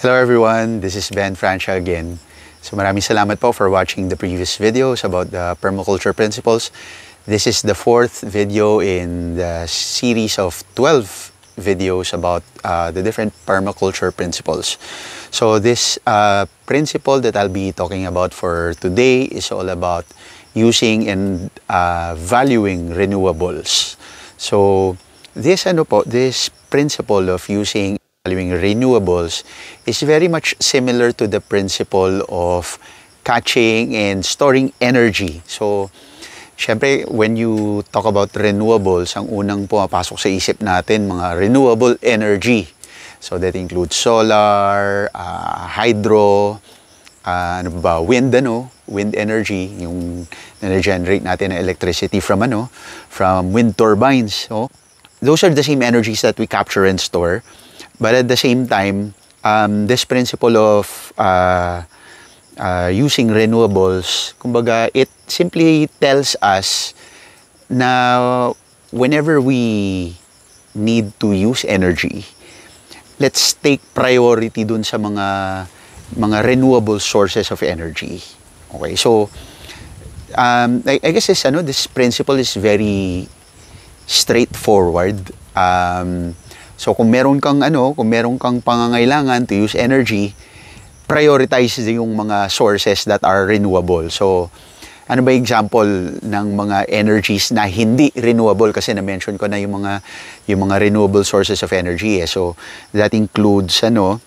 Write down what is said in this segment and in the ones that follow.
Hello everyone, this is Ben Francia again. So maraming salamat po for watching the previous videos about the permaculture principles. This is the 4th video in the series of 12 videos about the different permaculture principles. So this principle that I'll be talking about for today is all about using and valuing renewables. So this principle of using valuing renewables is very much similar to the principle of catching and storing energy. So, syempre, when you talk about renewables, ang unang pumapasok sa isip natin, mga renewable energy. So, that includes solar, hydro, wind, wind energy, yung na-generate natin na electricity from wind turbines. So, those are the same energies that we capture and store. But at the same time, this principle of using renewables, kumbaga, it simply tells us na whenever we need to use energy, let's take priority dun sa mga renewable sources of energy. Okay, so I guess this principle is very straightforward. So kung meron kang pangangailangan to use energy, prioritize yung mga sources that are renewable. So ano ba example ng mga energies na hindi renewable, kasi na-mention ko na yung mga renewable sources of energy eh. So that includes mga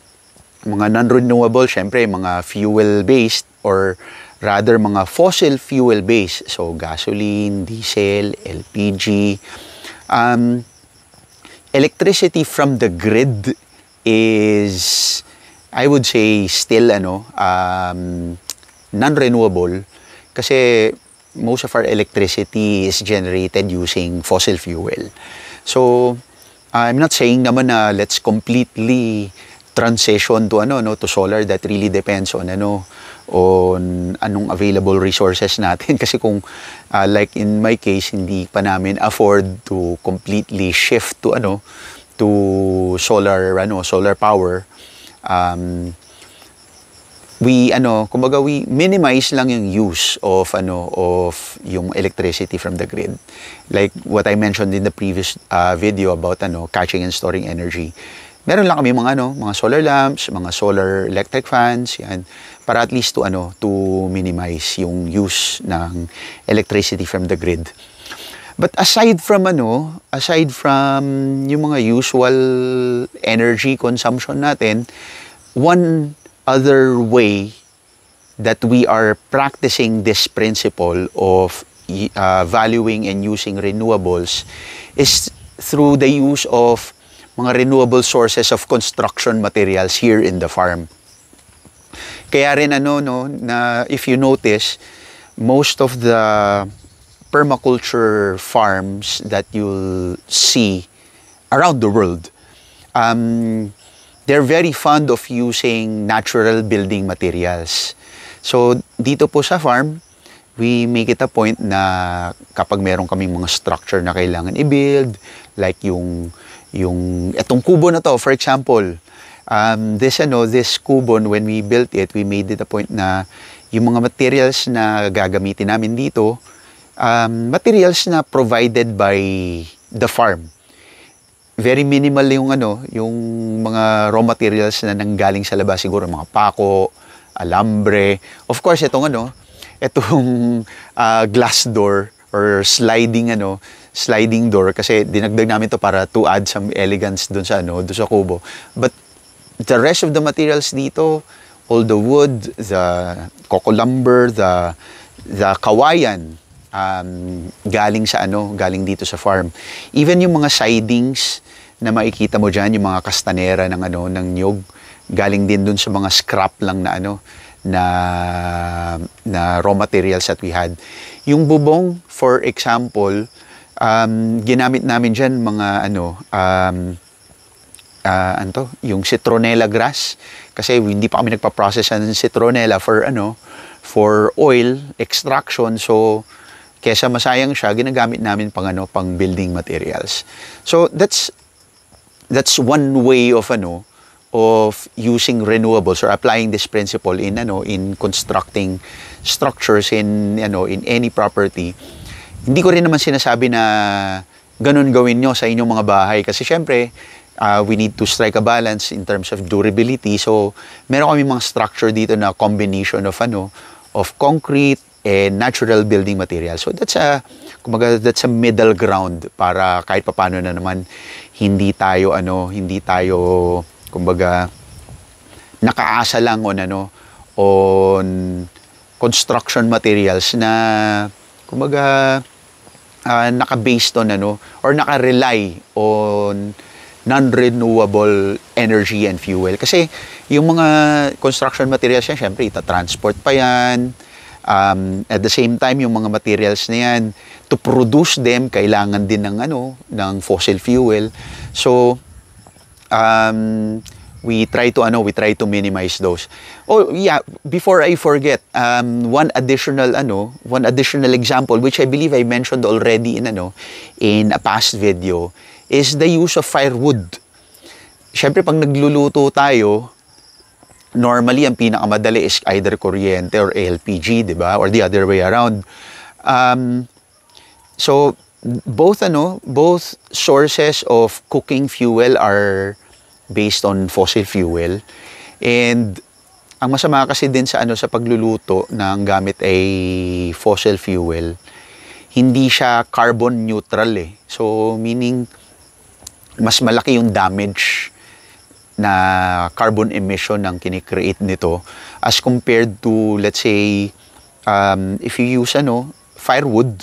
non-renewable, syempre mga fuel based or rather mga fossil fuel based. So gasoline, diesel, LPG, electricity from the grid is, I would say, still non-renewable kasi most of our electricity is generated using fossil fuel. So, I'm not saying naman na let's completely transition to to solar. That really depends on anong available resources natin, kasi kung like in my case, hindi pa namin afford to completely shift to solar power. We minimize lang yung use of yung electricity from the grid, like what I mentioned in the previous video about catching and storing energy. Meron lang kami mga solar lamps, mga solar electric fans, yan, para at least to minimize yung use ng electricity from the grid. But aside from yung mga usual energy consumption natin, one other way that we are practicing this principle of valuing and using renewables is through the use of mga renewable sources of construction materials here in the farm. Kaya rin na if you notice, most of the permaculture farms that you'll see around the world, they're very fond of using natural building materials. So dito po sa farm, we make it a point na kapag meron kaming mga structure na kailangan i-build, like yung etong kubo na to, for example, this kubo, when we built it, we made it a point na yung mga materials na gagamitin namin dito, materials na provided by the farm. Very minimal yung mga raw materials na nanggaling sa labas, siguro mga pako, alambre. Of course, itong glass door or sliding door, kasi dinagdag namin to para to add some elegance dun sa kubo. But the rest of the materials dito, all the wood, the coco lumber, the kawayan, galing dito sa farm. Even yung mga sidings na makikita mo dyan, yung mga kastanera ng niyog, galing din dun sa mga scrap lang na raw materials that we had. Yung bubong, for example, ginamit namin dyan mga yung citronella grass, kasi hindi pa kami nagpa-process ng citronella for oil extraction. So kesa masayang siya, ginagamit namin pang building materials. So that's one way of of using renewables or applying this principle in in constructing structures in in any property. Hindi ko rin naman sinasabi na ganun gawin nyo sa inyong mga bahay kasi syempre we need to strike a balance in terms of durability. So meron kami mga structure dito na combination of of concrete and natural building material. So that's a middle ground para kahit papaano na naman hindi tayo kumbaga nakaasa lang on construction materials na kumbaga naka-based on or naka-rely on non-renewable energy and fuel. Kasi yung mga construction materials yan, syempre ita-transport pa yan. At the same time, yung mga materials na yan, to produce them, kailangan din ng fossil fuel. So, we try to minimize those. Oh yeah, before I forget, one additional example which I believe I mentioned already in a past video is the use of firewood. Syempre pag nagluluto tayo, normally ang pinakamadali is either kuryente or LPG, 'di ba? Or the other way around. So both sources of cooking fuel are based on fossil fuel, and ang masama kasi din sa pagluluto ng gamit ay fossil fuel, hindi siya carbon neutral So meaning mas malaki yung damage na carbon emission ng kinikreate nito as compared to, let's say, if you use firewood.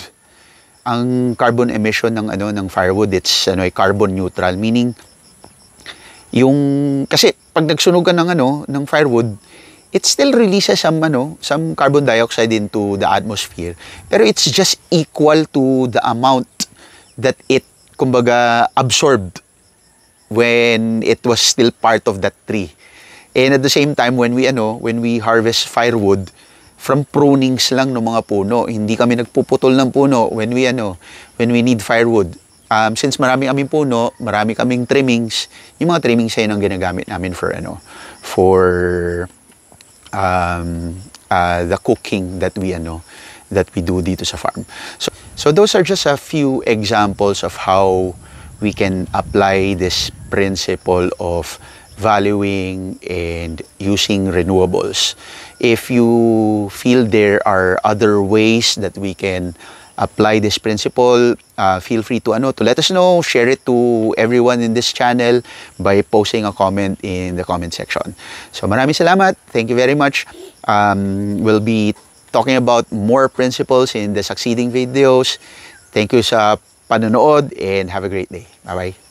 Ang carbon emission ng firewood, it's carbon neutral, meaning kasi pag nagsunog ka ng firewood, it still releases some carbon dioxide into the atmosphere, pero it's just equal to the amount that it kumbaga absorbed when it was still part of that tree. And at the same time, when we harvest firewood from prunings lang ng mga puno, hindi kami nagpuputol ng puno when we need firewood. Since marami kaming puno, marami kaming trimmings, yung mga trimmings ay ang ginagamit namin for the cooking that we do dito sa farm. So those are just a few examples of how we can apply this principle of valuing and using renewables. If you feel there are other ways that we can apply this principle, feel free to let us know, share it to everyone in this channel by posting a comment in the comment section. So maraming salamat. Thank you very much. We'll be talking about more principles in the succeeding videos. Thank you sa panonood and have a great day. Bye-bye.